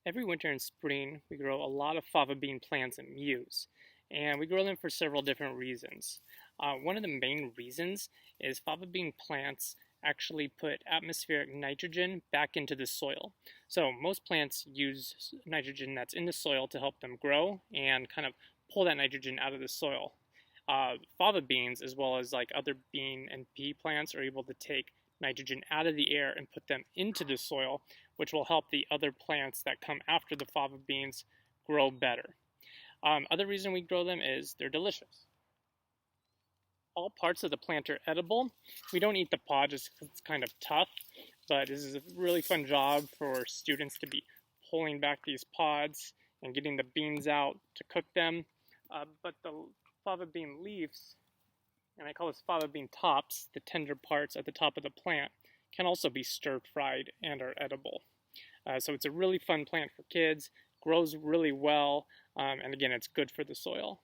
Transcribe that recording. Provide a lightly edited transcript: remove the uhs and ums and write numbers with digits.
Every winter and spring, we grow a lot of fava bean plants in MUSE, and we grow them for several different reasons. One of the main reasons is fava bean plants actually put atmospheric nitrogen back into the soil. So most plants use nitrogen that's in the soil to help them grow and kind of pull that nitrogen out of the soil. Fava beans, as well as like other bean and pea plants, are able to take nitrogen out of the air and put them into the soil, which will help the other plants that come after the fava beans grow better. Other reason we grow them is they're delicious. All parts of the plant are edible. We don't eat the pod just because it's kind of tough, but this is a really fun job for students to be pulling back these pods and getting the beans out to cook them. But the fava bean leaves, and I call this fava bean tops, the tender parts at the top of the plant, can also be stir-fried and are edible. So it's a really fun plant for kids, grows really well, and again, it's good for the soil.